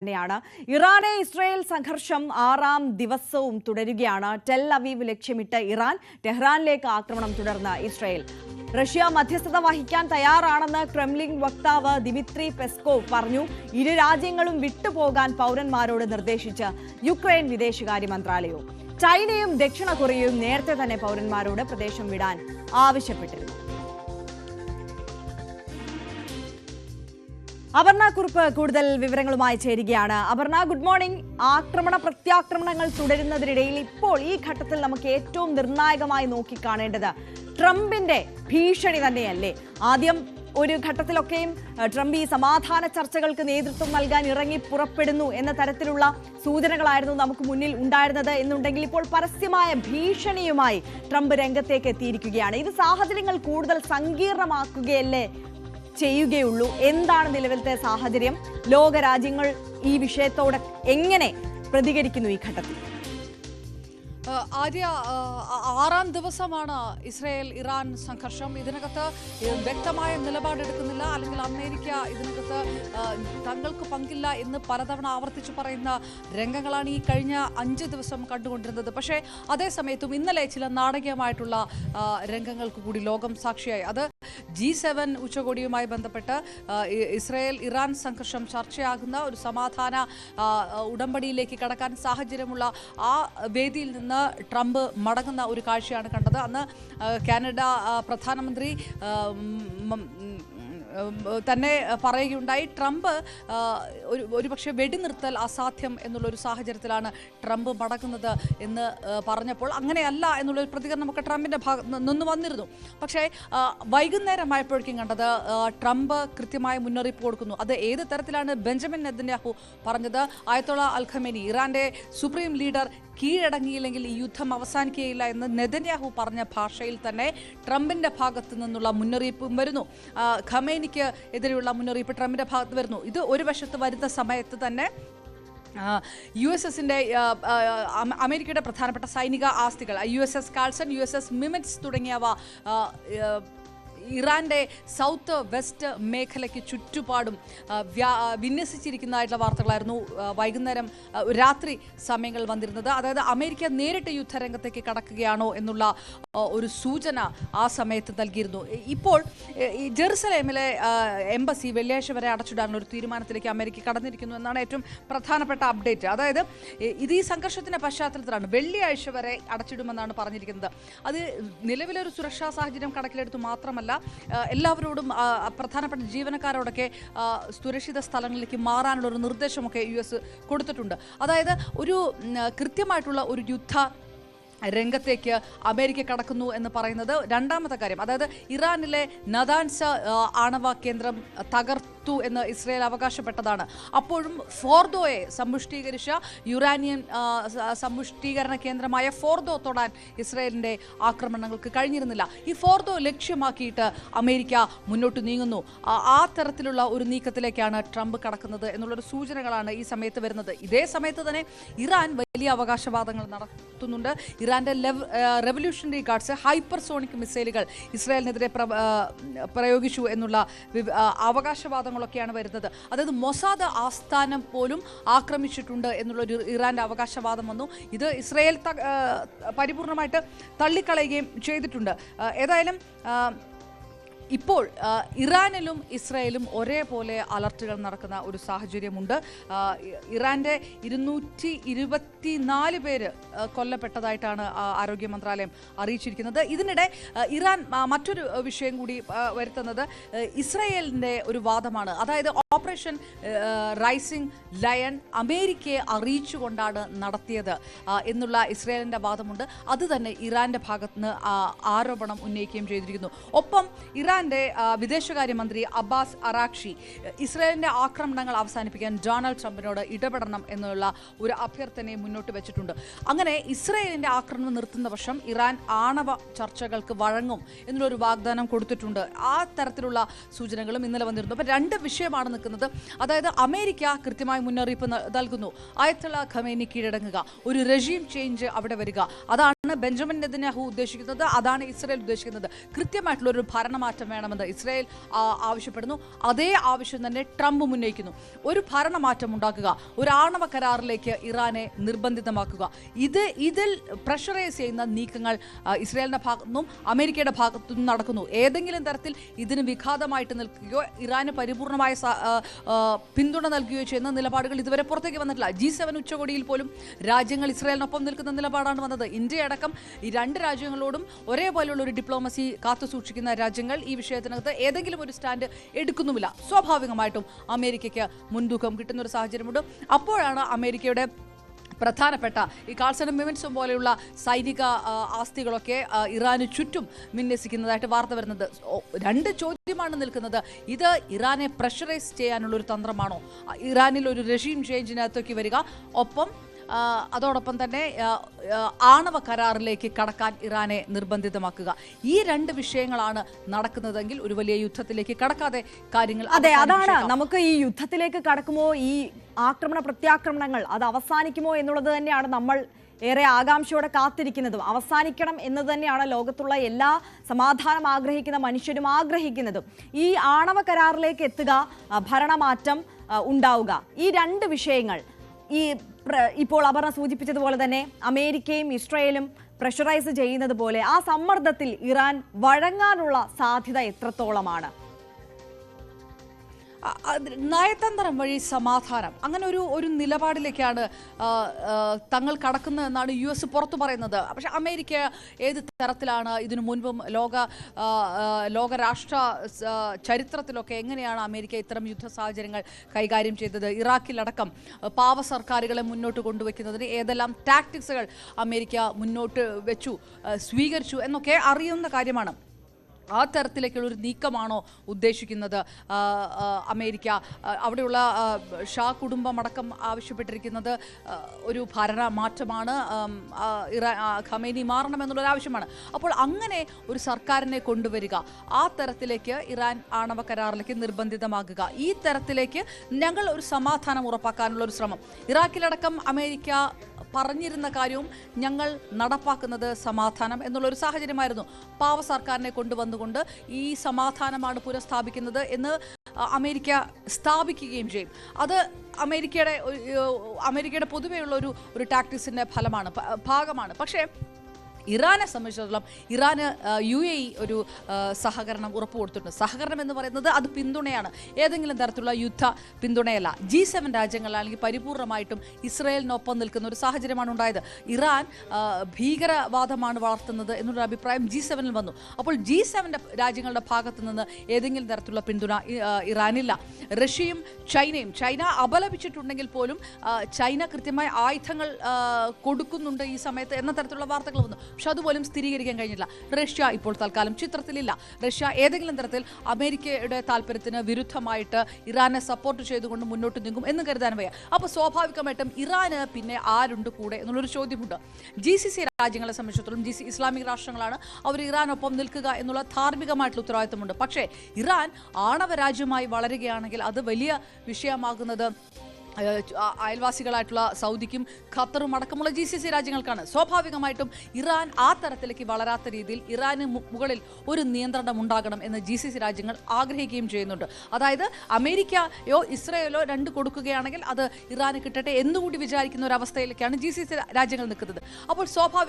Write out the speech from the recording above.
ാണ് ഇറാനെ ഇസ്രായേൽ സംഘർഷം 6ാം ദിവസവും തുടരുകയാണ്. ടെൽ അവീവ് ലക്ഷ്യമിട്ട് ഇറാൻ, ടെഹ്റാനിലേക്ക് ആക്രമണം തുടർന്ന് ഇസ്രായേൽ. റഷ്യ മധ്യസ്ഥത വഹിക്കാൻ തയ്യാറാണെന്ന് ക്രെംലിൻ വക്താവ് ദിമിത്രി പെസ്കോവ് പറഞ്ഞു. ഇരു രാജ്യങ്ങളും വിട്ടുപോകാൻ പൗരന്മാരോട് നിർദ്ദേശിച്ച് യുക്രൈൻ വിദേശകാര്യ മന്ത്രാലയവും. ചൈനയും ദക്ഷിണ കൊറിയയും നേരത്തെ തന്നെ പൗരന്മാരോട് പ്രദേശം വിടാൻ ആവശ്യപ്പെട്ടിരുന്നു. അപർണ കുറുപ്പ് കൂടുതൽ വിവരങ്ങളുമായി ചേരുകയാണ്. Aparna, good morning. പ്രത്യാക്രമണങ്ങൾ തുടരുന്നതിനിടയിൽ ഇപ്പോൾ ഈ ഘട്ടത്തിൽ നമുക്ക് ഏറ്റവും നിർണായകമായി നോക്കിക്കാണേണ്ടത് ട്രംപിന്റെ ഭീഷണി തന്നെയല്ലേ? ആദ്യം ഒരു ഘട്ടത്തിലൊക്കെയും ട്രംപ് ഈ സമാധാന ചർച്ചകൾക്ക് നേതൃത്വം നൽകാൻ ഇറങ്ങി പുറപ്പെടുന്നു എന്ന തരത്തിലുള്ള സൂചനകളായിരുന്നു നമുക്ക് മുന്നിൽ ഉണ്ടായിരുന്നത് എന്നുണ്ടെങ്കിൽ ഇപ്പോൾ പരസ്യമായ ഭീഷണിയുമായി ട്രംപ് രംഗത്തേക്ക് എത്തിയിരിക്കുകയാണ്. ഇത് സാഹചര്യങ്ങൾ കൂടുതൽ സങ്കീർണമാക്കുകയല്ലേ ചെയ്യുകയുള്ളൂ? എന്താണ് നിലവിലത്തെ സാഹചര്യം? ലോകരാജ്യങ്ങൾ ഈ വിഷയത്തോട് എങ്ങനെ പ്രതികരിക്കുന്നു ഈ ഘട്ടത്തിൽ? ആര്യ, 6ാം ദിവസമാണ് ഇസ്രായേൽ ഇറാൻ സംഘർഷം. ഇതിനകത്ത് വ്യക്തമായ നിലപാടെടുക്കുന്നില്ല, അല്ലെങ്കിൽ അമേരിക്ക ഇതിനകത്ത് തങ്ങൾക്ക് പങ്കില്ല എന്ന് പലതവണ ആവർത്തിച്ചു പറയുന്ന രംഗങ്ങളാണ് ഈ കഴിഞ്ഞ 5 ദിവസം കണ്ടുകൊണ്ടിരുന്നത്. പക്ഷേ അതേസമയത്തും ഇന്നലെ ചില നാടകീയമായിട്ടുള്ള രംഗങ്ങൾക്ക് കൂടി ലോകം സാക്ഷിയായി. അത് G7 ഉച്ചകോടിയുമായി ബന്ധപ്പെട്ട് ഇസ്രായേൽ ഇറാൻ സംഘർഷം ചർച്ചയാകുന്ന ഒരു സമാധാന ഉടമ്പടിയിലേക്ക് കടക്കാൻ സാഹചര്യമുള്ള ആ വേദിയിൽ നിന്ന് ട്രംപ് മടങ്ങുന്ന ഒരു കാഴ്ചയാണ് കണ്ടത്. അന്ന് കാനഡ പ്രധാനമന്ത്രി തന്നെ പറയുകയുണ്ടായി, ട്രംപ് ഒരുപക്ഷെ വെടിനിർത്തൽ അസാധ്യം എന്നുള്ളൊരു സാഹചര്യത്തിലാണ് ട്രംപ് മടങ്ങുന്നത് എന്ന് പറഞ്ഞപ്പോൾ അങ്ങനെയല്ല എന്നുള്ളൊരു പ്രതികരണമൊക്കെ ട്രംപിൻ്റെ ഭാഗത്ത് നിന്ന് വന്നിരുന്നു. പക്ഷേ വൈകുന്നേരമായപ്പോഴേക്കും കണ്ടത് ട്രംപ് കൃത്യമായ മുന്നറിയിപ്പ് കൊടുക്കുന്നു. അത് ഏത് തരത്തിലാണ് ബെഞ്ചമിൻ നെതന്യാഹു പറഞ്ഞത്? ആയത്തോള അൽ ഖമേനി, ഇറാന്റെ സുപ്രീം ലീഡർ, കീഴടങ്ങിയില്ലെങ്കിൽ ഈ യുദ്ധം അവസാനിക്കുകയില്ല എന്ന് നെതന്യാഹു പറഞ്ഞ ഭാഷയിൽ തന്നെ ട്രംപിന്റെ ഭാഗത്തു നിന്നുള്ള മുന്നറിയിപ്പും വരുന്നു. ഖമേനിക്ക് എതിരെയുള്ള മുന്നറിയിപ്പ് ട്രംപിന്റെ ഭാഗത്ത് വരുന്നു. ഇത് ഒരു വശത്ത് വരുന്ന സമയത്ത് തന്നെ USSന്റെ അമേരിക്കയുടെ പ്രധാനപ്പെട്ട സൈനിക ആസ്തികൾ USS കാൾസൺ, USS മിമിറ്റ്സ് തുടങ്ങിയവ ഇറാന്റെ സൗത്ത് വെസ്റ്റ് മേഖലയ്ക്ക് ചുറ്റുപാടും വിന്യസിച്ചിരിക്കുന്നതായിട്ടുള്ള വാർത്തകളായിരുന്നു വൈകുന്നേരം രാത്രി സമയങ്ങൾ വന്നിരുന്നത്. അതായത് അമേരിക്ക നേരിട്ട് യുദ്ധരംഗത്തേക്ക് കടക്കുകയാണോ എന്നുള്ള ഒരു സൂചന ആ സമയത്ത് നൽകിയിരുന്നു. ഇപ്പോൾ ജെറുസലേമിലെ എംബസി വെള്ളിയാഴ്ച വരെ അടച്ചിടാനുള്ള ഒരു തീരുമാനത്തിലേക്ക് അമേരിക്ക കടന്നിരിക്കുന്നു എന്നാണ് ഏറ്റവും പ്രധാനപ്പെട്ട അപ്ഡേറ്റ്. അതായത് ഇത് ഈ സംഘർഷത്തിന്റെ പശ്ചാത്തലത്തിലാണ് വെള്ളിയാഴ്ച വരെ അടച്ചിടുമെന്നാണ് പറഞ്ഞിരിക്കുന്നത്. അത് നിലവിലൊരു സുരക്ഷാ സാഹചര്യം കണക്കിലെടുത്ത് മാത്രമല്ല, എല്ലാവരോടും പ്രധാനപ്പെട്ട ജീവനക്കാരോടൊക്കെ സുരക്ഷിത സ്ഥലങ്ങളിലേക്ക് മാറാനുള്ള ഒരു നിർദ്ദേശമൊക്കെ US കൊടുത്തിട്ടുണ്ട്. അതായത് ഒരു കൃത്യമായിട്ടുള്ള ഒരു യുദ്ധ രംഗത്തേക്ക് അമേരിക്ക കടക്കുന്നു എന്ന് പറയുന്നത് രണ്ടാമത്തെ കാര്യം. അതായത് ഇറാനിലെ നദാൻസ ആണവ കേന്ദ്രം തകർത്തു എന്ന് ഇസ്രായേൽ അവകാശപ്പെട്ടതാണ്. അപ്പോഴും ഫോർദോയെ സമ്പുഷ്ടീകരിച്ച യുറാനിയൻ സമ്പുഷ്ടീകരണ കേന്ദ്രമായ ഫോർദോ തൊടാൻ ഇസ്രായേലിൻ്റെ ആക്രമണങ്ങൾക്ക് കഴിഞ്ഞിരുന്നില്ല. ഈ ഫോർദോ ലക്ഷ്യമാക്കിയിട്ട് അമേരിക്ക മുന്നോട്ട് നീങ്ങുന്നു. ആ തരത്തിലുള്ള ഒരു നീക്കത്തിലേക്കാണ് ട്രംപ് കടക്കുന്നത് എന്നുള്ളൊരു സൂചനകളാണ് ഈ സമയത്ത് വരുന്നത്. ഇതേ സമയത്ത് തന്നെ ഇറാൻ വലിയ അവകാശവാദങ്ങൾ നടത്തുന്നുണ്ട്. ഇറാന്റെ റെവല്യൂഷണറി ഗാർഡ്സ് ഹൈപ്പർസോണിക് മിസൈലുകൾ ഇസ്രായേലിനെതിരെ പ്രയോഗിച്ചു എന്നുള്ള അവകാശവാദങ്ങളൊക്കെയാണ് വരുന്നത്. അതായത് മൊസാദ് ആസ്ഥാനം പോലും ആക്രമിച്ചിട്ടുണ്ട് എന്നുള്ളൊരു ഇറാന്റെ അവകാശവാദം വന്നു. ഇത് ഇസ്രായേൽ പരിപൂർണമായിട്ട് തള്ളിക്കളയുകയും ചെയ്തിട്ടുണ്ട്. ഏതായാലും ഇപ്പോൾ ഇറാനിലും ഇസ്രായേലും ഒരേപോലെ അലർട്ടുകൾ നടക്കുന്ന ഒരു സാഹചര്യമുണ്ട്. ഇറാന്റെ 224 പേര് കൊല്ലപ്പെട്ടതായിട്ടാണ് ആരോഗ്യ മന്ത്രാലയം അറിയിച്ചിരിക്കുന്നത്. ഇതിനിടെ ഇറാൻ മറ്റൊരു വിഷയം കൂടി വരുത്തുന്നത് ഇസ്രായേലിൻ്റെ ഒരു വാദമാണ്. അതായത് ഓപ്പറേഷൻ റൈസിംഗ് ലയൺ അമേരിക്കയെ അറിയിച്ചുകൊണ്ടാണ് നടത്തിയത് എന്നുള്ള ഇസ്രായേലിൻ്റെ വാദമുണ്ട്. അത് തന്നെ ഇറാന്റെ ഭാഗത്തുനിന്ന് ആരോപണം ഉന്നയിക്കുകയും ചെയ്തിരിക്കുന്നു. ഒപ്പം ഇറാൻ വിദേശകാര്യമന്ത്രി അബ്ബാസ് അറാഖ്ചി ഇസ്രായേലിന്റെ ആക്രമണങ്ങൾ അവസാനിപ്പിക്കാൻ ഡൊണാൾഡ് ട്രംപിനോട് ഇടപെടണം എന്നുള്ള ഒരു അഭ്യർത്ഥനയെ മുന്നോട്ട് വെച്ചിട്ടുണ്ട്. അങ്ങനെ ഇസ്രായേലിന്റെ ആക്രമണം നിർത്തുന്ന പക്ഷം ഇറാൻ ആണവ ചർച്ചകൾക്ക് വഴങ്ങും എന്നുള്ളൊരു വാഗ്ദാനം കൊടുത്തിട്ടുണ്ട്. ആ തരത്തിലുള്ള സൂചനകളും ഇന്നലെ വന്നിരുന്നു. അപ്പോൾ രണ്ട് വിഷയമാണ് നിൽക്കുന്നത്. അതായത് അമേരിക്ക കൃത്യമായി മുന്നറിയിപ്പ് നൽകുന്നു, ആയത്തുള്ള ഖമേനി കീഴടങ്ങുക, ഒരു റെജീം ചേഞ്ച് അവിടെ വരിക. അതാണ് അതാണ് ബെഞ്ചമിൻ നെതന്യാഹു ഉദ്ദേശിക്കുന്നത്, അതാണ് ഇസ്രായേൽ ഉദ്ദേശിക്കുന്നത്. കൃത്യമായിട്ടുള്ള ഒരു ഭരണമാറ്റം വേണമെന്ന് ഇസ്രായേൽ ആവശ്യപ്പെടുന്നു. അതേ ആവശ്യം തന്നെ ട്രംപ് ഉന്നയിക്കുന്നു. ഒരു ഭരണമാറ്റം ഉണ്ടാക്കുക, ഒരു ആണവ കരാറിലേക്ക് ഇറാനെ നിർബന്ധിതമാക്കുക. ഇതിൽ പ്രഷറൈസ് ചെയ്യുന്ന നീക്കങ്ങൾ ഇസ്രായേലിന്റെ ഭാഗത്തുനിന്നും അമേരിക്കയുടെ ഭാഗത്തുനിന്നും നടക്കുന്നു. ഏതെങ്കിലും തരത്തിൽ ഇതിന് വിഘാതമായിട്ട് നിൽക്കുകയോ ഇറാന് പരിപൂർണമായ പിന്തുണ നൽകുകയോ ചെയ്യുന്ന നിലപാടുകൾ ഇതുവരെ പുറത്തേക്ക് വന്നിട്ടില്ല. G7 ഉച്ചകോടിയിൽ പോലും രാജ്യങ്ങൾ ഇസ്രായേലിനൊപ്പം നിൽക്കുന്ന നിലപാടാണ് വന്നത്. ഇന്ത്യ അടക്കം ഈ രണ്ട് രാജ്യങ്ങളോടും ഒരേപോലെയുള്ള ഒരു ഡിപ്ലോമസി കാത്തു സൂക്ഷിക്കുന്ന രാജ്യങ്ങൾ ഈ വിഷയത്തിനകത്ത് ഏതെങ്കിലും ഒരു സ്റ്റാൻഡ് എടുക്കുന്നുമില്ല. സ്വാഭാവികമായിട്ടും അമേരിക്കയ്ക്ക് മുൻതൂക്കം കിട്ടുന്ന ഒരു സാഹചര്യമുണ്ട്. അപ്പോഴാണ് അമേരിക്കയുടെ പ്രധാനപ്പെട്ട ഈ കാൾസണും മിമിൻസും പോലെയുള്ള സൈനിക ആസ്തികളൊക്കെ ഇറാന് ചുറ്റും വിന്യസിക്കുന്നതായിട്ട് വാർത്ത വരുന്നത്. രണ്ട് ചോദ്യമാണ് നിൽക്കുന്നത്. ഇത് ഇറാനെ പ്രഷറൈസ് ചെയ്യാനുള്ളൊരു തന്ത്രമാണോ? ഇറാനിൽ ഒരു റെഷീം ചേഞ്ചിനകത്തേക്ക് വരിക, ഒപ്പം അതോടൊപ്പം തന്നെ ആണവ കരാറിലേക്ക് കടക്കാൻ ഇറാനെ നിർബന്ധിതമാക്കുക. ഈ രണ്ട് വിഷയങ്ങളാണ് നടക്കുന്നതെങ്കിൽ ഒരു വലിയ യുദ്ധത്തിലേക്ക് കടക്കാതെ കാര്യങ്ങൾ. അതെ, അതാണ് നമുക്ക് ഈ യുദ്ധത്തിലേക്ക് കടക്കുമോ, ഈ ആക്രമണ പ്രത്യാക്രമണങ്ങൾ അത് അവസാനിക്കുമോ എന്നുള്ളത് തന്നെയാണ് നമ്മൾ ഏറെ ആകാംക്ഷയോടെ കാത്തിരിക്കുന്നതും. അവസാനിക്കണം എന്ന് തന്നെയാണ് ലോകത്തുള്ള എല്ലാ സമാധാനം ആഗ്രഹിക്കുന്ന മനുഷ്യരും ആഗ്രഹിക്കുന്നതും. ഈ ആണവ കരാറിലേക്ക് എത്തുക, ഭരണമാറ്റം ഉണ്ടാവുക, ഈ രണ്ട് വിഷയങ്ങൾ ഇപ്പോൾ അപർണ സൂചിപ്പിച്ചതുപോലെ തന്നെ അമേരിക്കയും ഇസ്രായേലും പ്രഷറൈസ് ചെയ്യുന്നത് പോലെ ആ സമ്മർദ്ദത്തിൽ ഇറാൻ വഴങ്ങാനുള്ള സാധ്യത എത്രത്തോളമാണ്? നയതന്ത്രം വഴി സമാധാനം, അങ്ങനെ ഒരു നിലപാടിലേക്കാണ് തങ്ങൾ കടക്കുന്നതെന്നാണ് US പുറത്തു പറയുന്നത്. പക്ഷെ അമേരിക്ക ഏത് തരത്തിലാണ് ഇതിനു മുൻപും ലോകരാഷ്ട്ര ചരിത്രത്തിലൊക്കെ എങ്ങനെയാണ് അമേരിക്ക ഇത്തരം യുദ്ധ സാഹചര്യങ്ങൾ കൈകാര്യം ചെയ്തത്? ഇറാഖിലടക്കം പാവ സർക്കാരുകളെ മുന്നോട്ട് കൊണ്ടുവയ്ക്കുന്നതിന് ഏതെല്ലാം ടാക്ടിക്സുകൾ അമേരിക്ക മുന്നോട്ട് വെച്ചു, സ്വീകരിച്ചു എന്നൊക്കെ അറിയുന്ന കാര്യമാണ്. ആ തരത്തിലേക്കുള്ള ഒരു നീക്കമാണോ ഉദ്ദേശിക്കുന്നത് അമേരിക്ക? അവിടെയുള്ള ഷാ കുടുംബമടക്കം ആവശ്യപ്പെട്ടിരിക്കുന്നത് ഒരു ഭരണ മാറ്റമാണ്, ഖമേനി മാറണമെന്നുള്ളൊരു ആവശ്യമാണ്. അപ്പോൾ അങ്ങനെ ഒരു സർക്കാരിനെ കൊണ്ടുവരിക, ആ തരത്തിലേക്ക് ഇറാൻ ആണവ കരാറിലേക്ക് നിർബന്ധിതമാകുക, ഈ തരത്തിലേക്ക് ഞങ്ങൾ ഒരു സമാധാനം ഉറപ്പാക്കാനുള്ള ഒരു ശ്രമം. ഇറാഖിലടക്കം അമേരിക്ക പറഞ്ഞിരുന്ന കാര്യവും ഞങ്ങൾ നടപ്പാക്കുന്നത് സമാധാനം എന്നുള്ളൊരു സാഹചര്യമായിരുന്നു. പാവ സർക്കാരിനെ കൊണ്ടുവന്നുകൊണ്ട് ഈ സമാധാനമാണ് പുനഃസ്ഥാപിക്കുന്നത് എന്ന് അമേരിക്ക സ്ഥാപിക്കുകയും ചെയ്യും. അത് അമേരിക്കയുടെ പൊതുവെയുള്ള ഒരു ടാക്ടിക്സിൻ്റെ ഭാഗമാണ്. പക്ഷേ ഇറാനെ സംബന്ധിച്ചിടത്തോളം ഇറാന് UAE ഒരു സഹകരണം ഉറപ്പുകൊടുത്തിട്ടുണ്ട്. സഹകരണം എന്ന് പറയുന്നത് അത് പിന്തുണയാണ്, ഏതെങ്കിലും തരത്തിലുള്ള യുദ്ധ പിന്തുണയല്ല. G7 രാജ്യങ്ങളാണെങ്കിൽ പരിപൂർണമായിട്ടും ഇസ്രായേലിനൊപ്പം നിൽക്കുന്ന ഒരു സാഹചര്യമാണ് ഉണ്ടായത്. ഇറാൻ ഭീകരവാദമാണ് വളർത്തുന്നത് എന്നൊരു അഭിപ്രായം G7-ൽ വന്നു. അപ്പോൾ G7 രാജ്യങ്ങളുടെ ഭാഗത്തു നിന്ന് ഏതെങ്കിലും തരത്തിലുള്ള പിന്തുണ ഇറാനില്ല. റഷ്യയും ചൈന അപലപിച്ചിട്ടുണ്ടെങ്കിൽ പോലും ചൈന കൃത്യമായ ആയുധങ്ങൾ കൊടുക്കുന്നുണ്ട് ഈ സമയത്ത് എന്ന തരത്തിലുള്ള വാർത്തകൾ വന്നു. പക്ഷെ അതുപോലും സ്ഥിരീകരിക്കാൻ കഴിഞ്ഞില്ല. റഷ്യ ഇപ്പോൾ തൽക്കാലം ചിത്രത്തിലില്ല. റഷ്യ ഏതെങ്കിലും തരത്തിൽ അമേരിക്കയുടെ താല്പര്യത്തിന് വിരുദ്ധമായിട്ട് ഇറാനെ സപ്പോർട്ട് ചെയ്തുകൊണ്ട് മുന്നോട്ട് നീങ്ങും എന്ന് കരുതാൻ വയ്യ. അപ്പോൾ സ്വാഭാവികമായിട്ടും ഇറാന് പിന്നെ ആരുണ്ട് കൂടെ എന്നുള്ളൊരു ചോദ്യമുണ്ട്. GCC രാജ്യങ്ങളെ സംബന്ധിച്ചിടത്തോളം ഇസ്ലാമിക രാഷ്ട്രങ്ങളാണ്, അവർ ഇറാനൊപ്പം നിൽക്കുക എന്നുള്ള ധാർമ്മികമായിട്ടുള്ള ഉത്തരവാദിത്തമുണ്ട്. പക്ഷേ ഇറാൻ ആണവ രാജ്യമായി വളരുകയാണെങ്കിൽ അത് വലിയ വിഷയമാകുന്നത് അയൽവാസികളായിട്ടുള്ള സൗദിക്കും ഖത്തറും അടക്കമുള്ള GCC രാജ്യങ്ങൾക്കാണ്. സ്വാഭാവികമായിട്ടും ഇറാൻ ആ തരത്തിലേക്ക് വളരാത്ത രീതിയിൽ ഇറാന് മുകളിൽ ഒരു നിയന്ത്രണം ഉണ്ടാകണം എന്ന് GCC രാജ്യങ്ങൾ ആഗ്രഹിക്കുകയും ചെയ്യുന്നുണ്ട്. അതായത് അമേരിക്കയോ ഇസ്രായേലോ രണ്ട് കൊടുക്കുകയാണെങ്കിൽ അത് ഇറാന് കിട്ടട്ടെ എന്നുകൂടി വിചാരിക്കുന്ന ഒരു അവസ്ഥയിലേക്കാണ് GCC രാജ്യങ്ങൾ നിൽക്കുന്നത്. അപ്പോൾ സ്വാഭാവികം